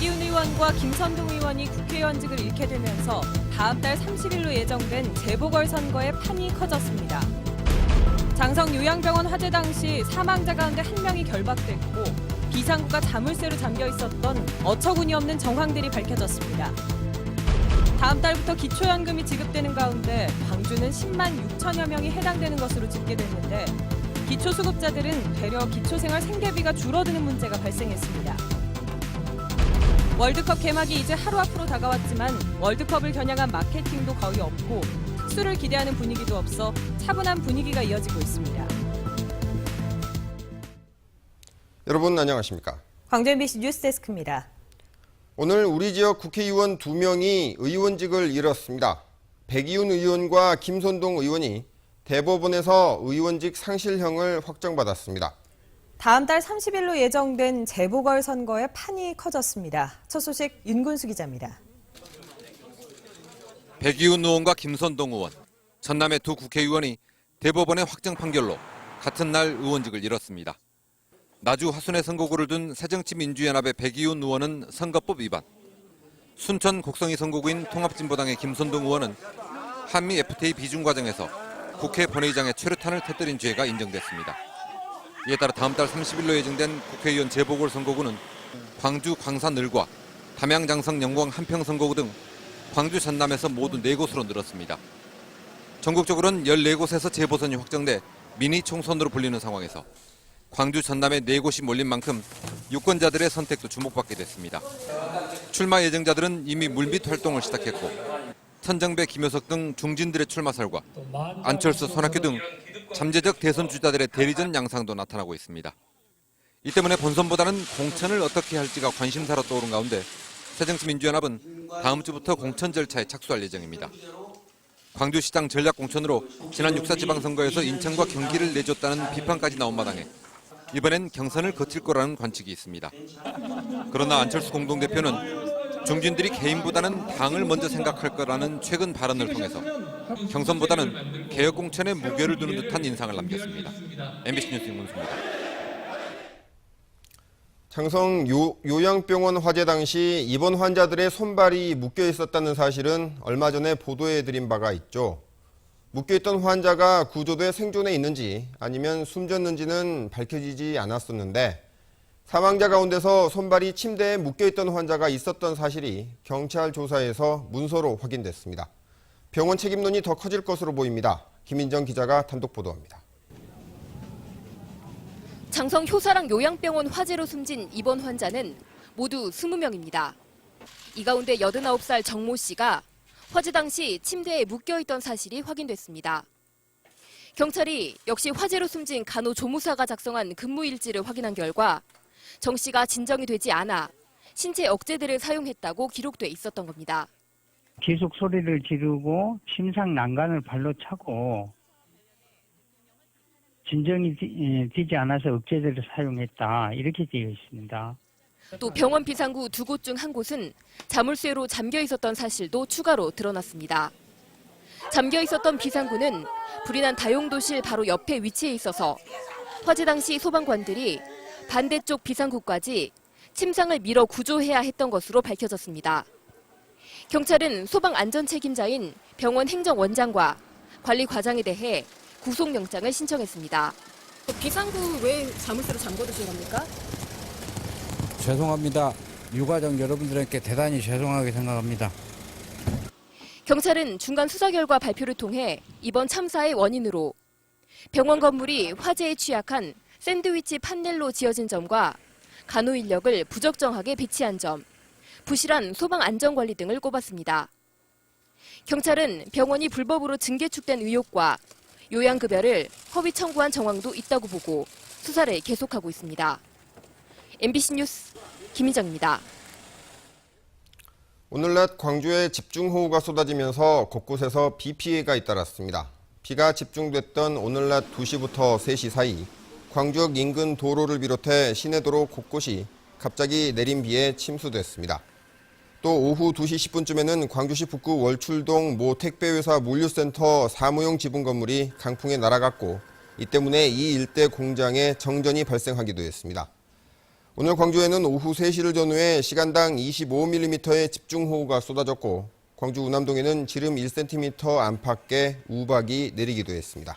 백이훈 의원과 김선동 의원이 국회의원직을 잃게 되면서 다음 달 30일로 예정된 재보궐선거의 판이 커졌습니다. 장성 요양병원 화재 당시 사망자 가운데 한 명이 결박됐고 비상구가 자물쇠로 잠겨 있었던 어처구니 없는 정황들이 밝혀졌습니다. 다음 달부터 기초연금이 지급되는 가운데 광주는 10만 6천여 명이 해당되는 것으로 집계됐는데 기초수급자들은 되려 기초생활 생계비가 줄어드는 문제가 발생했습니다. 월드컵 개막이 이제 하루 앞으로 다가왔지만 월드컵을 겨냥한 마케팅도 거의 없고 특수를 기대하는 분위기도 없어 차분한 분위기가 이어지고 있습니다. 여러분 안녕하십니까? 광주 MBC 뉴스데스크입니다. 오늘 우리 지역 국회의원 2명이 의원직을 잃었습니다. 백이훈 의원과 김선동 의원이 대법원에서 의원직 상실형을 확정받았습니다. 다음 달 30일로 예정된 재보궐선거의 판이 커졌습니다. 첫 소식 윤근수 기자입니다. 백이훈 의원과 김선동 의원, 전남의 두 국회의원이 대법원의 확정 판결로 같은 날 의원직을 잃었습니다. 나주 화순에 선거구를 둔 새정치민주연합의 백이훈 의원은 선거법 위반, 순천 곡성이 선거구인 통합진보당의 김선동 의원은 한미 FTA 비준 과정에서 국회 본회의장에 최루탄을 터뜨린 죄가 인정됐습니다. 이에 따라 다음 달 30일로 예정된 국회의원 재보궐선거구는 광주 광산 을과 담양 장성 영광 한평 선거구 등 광주 전남에서 모두 4곳으로 늘었습니다. 전국적으로는 14곳에서 재보선이 확정돼 미니 총선으로 불리는 상황에서 광주 전남에 4곳이 몰린 만큼 유권자들의 선택도 주목받게 됐습니다. 출마 예정자들은 이미 물밑 활동을 시작했고 천정배, 김효석 등 중진들의 출마설과 안철수, 손학규 등 잠재적 대선 주자들의 대리전 양상도 나타나고 있습니다. 이 때문에 본선보다는 공천을 어떻게 할지가 관심사로 떠오른 가운데 새정치민주연합은 다음 주부터 공천 절차에 착수할 예정입니다. 광주시장 전략 공천으로 지난 6.4 지방선거에서 인천과 경기를 내줬다는 비판까지 나온 마당에 이번엔 경선을 거칠 거라는 관측이 있습니다. 그러나 안철수 공동대표는 중진들이 개인보다는 당을 먼저 생각할 거라는 최근 발언을 통해서 경선보다는 개혁 공천에 무게를 두는 듯한 인상을 남겼습니다. MBC 뉴스 윤문수입니다. 장성 요양병원 화재 당시 입원 환자들의 손발이 묶여 있었다는 사실은 얼마 전에 보도해드린 바가 있죠. 묶여있던 환자가 구조돼 생존해 있는지 아니면 숨졌는지는 밝혀지지 않았었는데 사망자 가운데서 손발이 침대에 묶여있던 환자가 있었던 사실이 경찰 조사에서 문서로 확인됐습니다. 병원 책임론이 더 커질 것으로 보입니다. 김인정 기자가 단독 보도합니다. 장성 효사랑 요양병원 화재로 숨진 입원 환자는 모두 20명입니다. 이 가운데 89살 정모 씨가 화재 당시 침대에 묶여있던 사실이 확인됐습니다. 경찰이 역시 화재로 숨진 간호조무사가 작성한 근무일지를 확인한 결과 정 씨가 진정이 되지 않아 신체 억제제를 사용했다고 기록돼 있었던 겁니다. 계속 소리를 지르고 심상 난간을 발로 차고 진정이 되지 않아서 억제제를 사용했다 이렇게 되어 있습니다. 또 병원 비상구 2곳 중 한 곳은 자물쇠로 잠겨 있었던 사실도 추가로 드러났습니다. 잠겨 있었던 비상구는 불이 난 다용도실 바로 옆에 위치해 있어서 화재 당시 소방관들이 반대쪽 비상구까지 침상을 밀어 구조해야 했던 것으로 밝혀졌습니다. 경찰은 소방 안전 책임자인 병원 행정원장과 관리 과장에 대해 구속영장을 신청했습니다. 비상구 왜 자물쇠로 잠궈두신 겁니까? 죄송합니다. 유가족 여러분들께 대단히 죄송하게 생각합니다. 경찰은 중간 수사 결과 발표를 통해 이번 참사의 원인으로 병원 건물이 화재에 취약한 샌드위치 판넬로 지어진 점과 간호 인력을 부적정하게 배치한 점, 부실한 소방 안전관리 등을 꼽았습니다. 경찰은 병원이 불법으로 증개축된 의혹과 요양급여를 허위 청구한 정황도 있다고 보고 수사를 계속하고 있습니다. MBC 뉴스 김희정입니다. 오늘 낮 광주에 집중호우가 쏟아지면서 곳곳에서 비 피해가 잇따랐습니다. 비가 집중됐던 오늘 낮 2시부터 3시 사이 광주역 인근 도로를 비롯해 시내도로 곳곳이 갑자기 내린 비에 침수됐습니다. 또 오후 2시 10분쯤에는 광주시 북구 월출동 모 택배회사 물류센터 사무용 지분 건물이 강풍에 날아갔고 이 때문에 이 일대 공장에 정전이 발생하기도 했습니다. 오늘 광주에는 오후 3시를 전후해 시간당 25mm의 집중호우가 쏟아졌고 광주 우남동에는 지름 1cm 안팎의 우박이 내리기도 했습니다.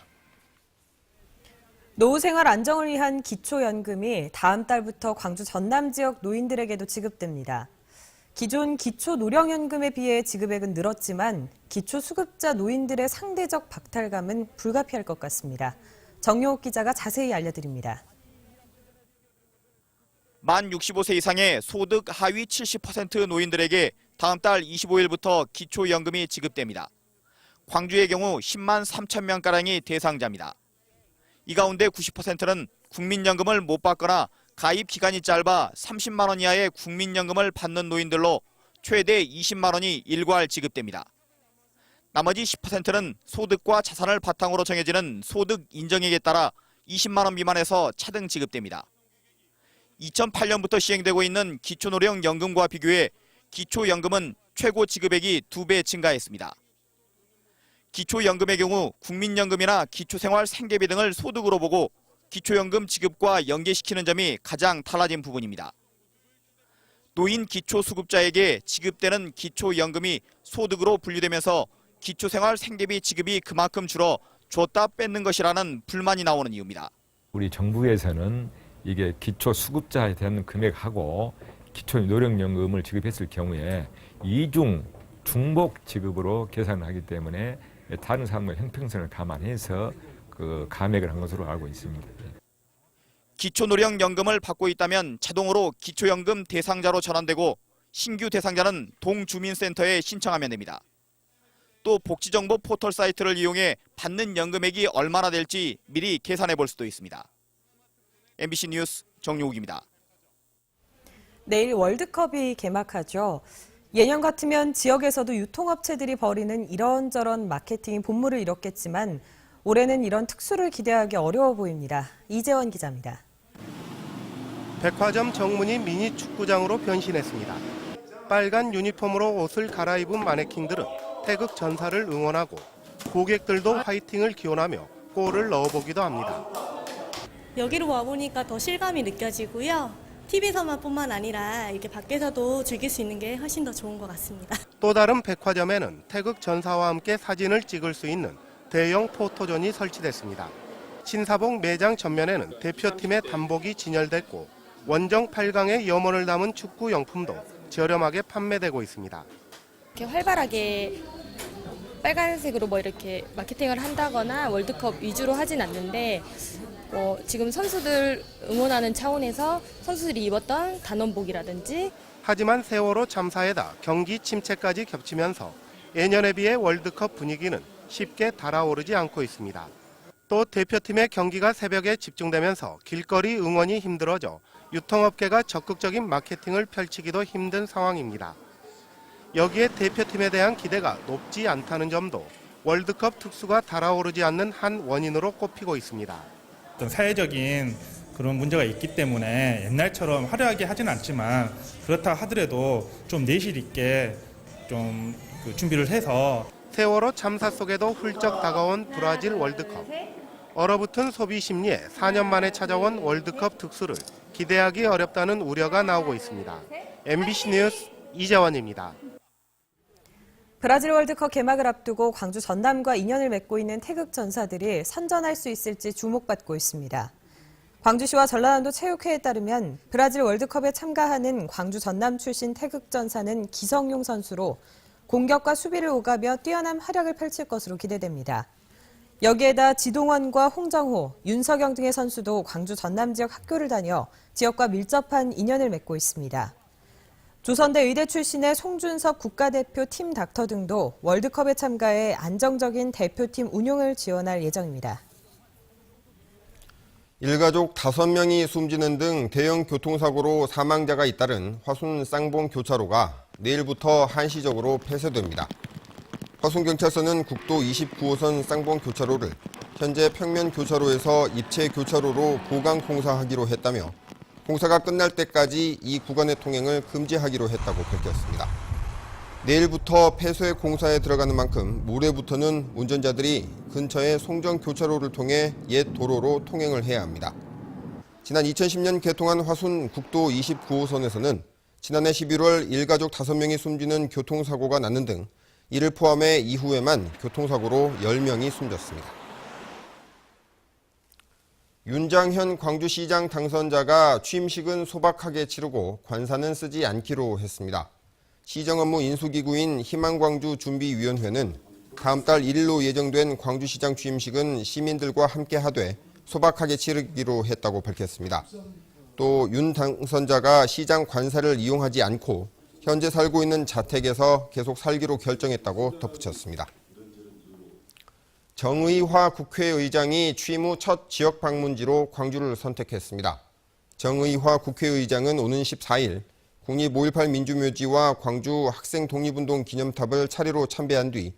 노후생활 안정을 위한 기초연금이 다음 달부터 광주 전남 지역 노인들에게도 지급됩니다. 기존 기초노령연금에 비해 지급액은 늘었지만 기초수급자 노인들의 상대적 박탈감은 불가피할 것 같습니다. 정용욱 기자가 자세히 알려드립니다. 만 65세 이상의 소득 하위 70% 노인들에게 다음 달 25일부터 기초연금이 지급됩니다. 광주의 경우 10만 3천 명가량이 대상자입니다. 이 가운데 90%는 국민연금을 못 받거나 가입 기간이 짧아 30만 원 이하의 국민연금을 받는 노인들로 최대 20만 원이 일괄 지급됩니다. 나머지 10%는 소득과 자산을 바탕으로 정해지는 소득 인정액에 따라 20만 원 미만에서 차등 지급됩니다. 2008년부터 시행되고 있는 기초노령연금과 비교해 기초연금은 최고 지급액이 2배 증가했습니다. 기초연금의 경우 국민연금이나 기초생활 생계비 등을 소득으로 보고 기초연금 지급과 연계시키는 점이 가장 달라진 부분입니다. 노인 기초수급자에게 지급되는 기초연금이 소득으로 분류되면서 기초생활 생계비 지급이 그만큼 줄어 줬다 뺏는 것이라는 불만이 나오는 이유입니다. 우리 정부에서는 이게 기초수급자에 대한 금액하고 기초노령연금을 지급했을 경우에 이중 중복 지급으로 계산하기 때문에 다른 사람의 형평성을 감안해서 그 감액을 한 것으로 알고 있습니다. 기초노령연금을 받고 있다면 자동으로 기초연금 대상자로 전환되고 신규 대상자는 동주민센터에 신청하면 됩니다. 또 복지정보 포털 사이트를 이용해 받는 연금액이 얼마나 될지 미리 계산해 볼 수도 있습니다. MBC 뉴스 정용욱입니다. 내일 월드컵이 개막하죠. 예년 같으면 지역에서도 유통업체들이 벌이는 이런저런 마케팅이 본물을 잃었겠지만 올해는 이런 특수를 기대하기 어려워 보입니다. 이재원 기자입니다. 백화점 정문이 미니 축구장으로 변신했습니다. 빨간 유니폼으로 옷을 갈아입은 마네킹들은 태극 전사를 응원하고 고객들도 화이팅을 기원하며 골을 넣어보기도 합니다. 여기로 와보니까 더 실감이 느껴지고요. TV에서만 뿐만 아니라 이렇게 밖에서도 즐길 수 있는 게 훨씬 더 좋은 것 같습니다. 또 다른 백화점에는 태극 전사와 함께 사진을 찍을 수 있는 대형 포토존이 설치됐습니다. 신사복 매장 전면에는 대표팀의 단복이 진열됐고 원정 8강의 염원을 담은 축구 용품도 저렴하게 판매되고 있습니다. 이렇게 활발하게 빨간색으로 이렇게 마케팅을 한다거나 월드컵 위주로 하진 않는데 지금 선수들 응원하는 차원에서 선수들이 입었던 단원복이라든지 하지만 세월호 참사에다 경기 침체까지 겹치면서 예년에 비해 월드컵 분위기는 쉽게 달아오르지 않고 있습니다. 또 대표팀의 경기가 새벽에 집중되면서 길거리 응원이 힘들어져 유통업계가 적극적인 마케팅을 펼치기도 힘든 상황입니다. 여기에 대표팀에 대한 기대가 높지 않다는 점도 월드컵 특수가 달아오르지 않는 한 원인으로 꼽히고 있습니다. 어떤 사회적인 그런 문제가 있기 때문에 옛날처럼 화려하게 하진 않지만 그렇다 하더라도 좀 내실 있게 좀 준비를 해서 세월호 참사 속에도 훌쩍 다가온 브라질 월드컵. 얼어붙은 소비 심리에 4년 만에 찾아온 월드컵 특수를 기대하기 어렵다는 우려가 나오고 있습니다. MBC 뉴스 이재원입니다. 브라질 월드컵 개막을 앞두고 광주 전남과 인연을 맺고 있는 태극 전사들이 선전할 수 있을지 주목받고 있습니다. 광주시와 전라남도 체육회에 따르면 브라질 월드컵에 참가하는 광주 전남 출신 태극 전사는 기성용 선수로 공격과 수비를 오가며 뛰어난 활약을 펼칠 것으로 기대됩니다. 여기에다 지동원과 홍정호, 윤석영 등의 선수도 광주 전남 지역 학교를 다녀 지역과 밀접한 인연을 맺고 있습니다. 조선대 의대 출신의 송준석 국가대표 팀 닥터 등도 월드컵에 참가해 안정적인 대표팀 운용을 지원할 예정입니다. 일가족 5명이 숨지는 등 대형 교통사고로 사망자가 잇따른 화순 쌍봉 교차로가 내일부터 한시적으로 폐쇄됩니다. 화순경찰서는 국도 29호선 쌍봉 교차로를 현재 평면 교차로에서 입체 교차로로 보강 공사하기로 했다며 공사가 끝날 때까지 이 구간의 통행을 금지하기로 했다고 밝혔습니다. 내일부터 폐쇄 공사에 들어가는 만큼 모레부터는 운전자들이 근처의 송정 교차로를 통해 옛 도로로 통행을 해야 합니다. 지난 2010년 개통한 화순 국도 29호선에서는 지난해 11월 일가족 5명이 숨지는 교통사고가 났는 등 이를 포함해 이후에만 교통사고로 10명이 숨졌습니다. 윤장현 광주시장 당선자가 취임식은 소박하게 치르고 관사는 쓰지 않기로 했습니다. 시정 업무 인수기구인 희망광주준비위원회는 다음 달 1일로 예정된 광주시장 취임식은 시민들과 함께 하되 소박하게 치르기로 했다고 밝혔습니다. 또 윤 당선자가 시장 관사를 이용하지 않고 현재 살고 있는 자택에서 계속 살기로 결정했다고 덧붙였습니다. 정의화 국회의장이 취임 후 첫 지역 방문지로 광주를 선택했습니다. 정의화 국회의장은 오는 14일 국립 5.18 민주묘지와 광주 학생 독립운동 기념탑을 차례로 참배한 뒤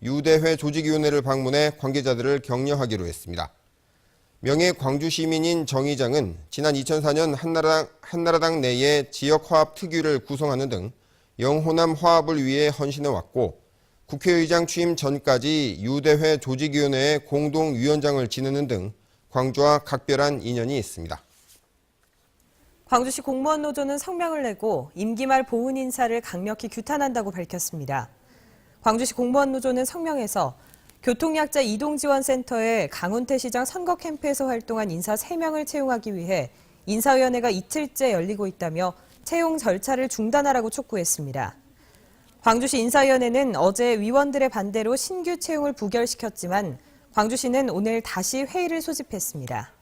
유대회 조직위원회를 방문해 관계자들을 격려하기로 했습니다. 명예 광주 시민인 정 의장은 지난 2004년 한나라당 내에 지역화합 특위를 구성하는 등 영호남 화합을 위해 헌신해왔고 국회의장 취임 전까지 유대회 조직위원회의 공동위원장을 지내는 등 광주와 각별한 인연이 있습니다. 광주시 공무원 노조는 성명을 내고 임기 말 보훈 인사를 강력히 규탄한다고 밝혔습니다. 광주시 공무원 노조는 성명에서 교통약자 이동지원센터에 강훈태 시장 선거 캠프에서 활동한 인사 3명을 채용하기 위해 인사위원회가 이틀째 열리고 있다며 채용 절차를 중단하라고 촉구했습니다. 광주시 인사위원회는 어제 위원들의 반대로 신규 채용을 부결시켰지만 광주시는 오늘 다시 회의를 소집했습니다.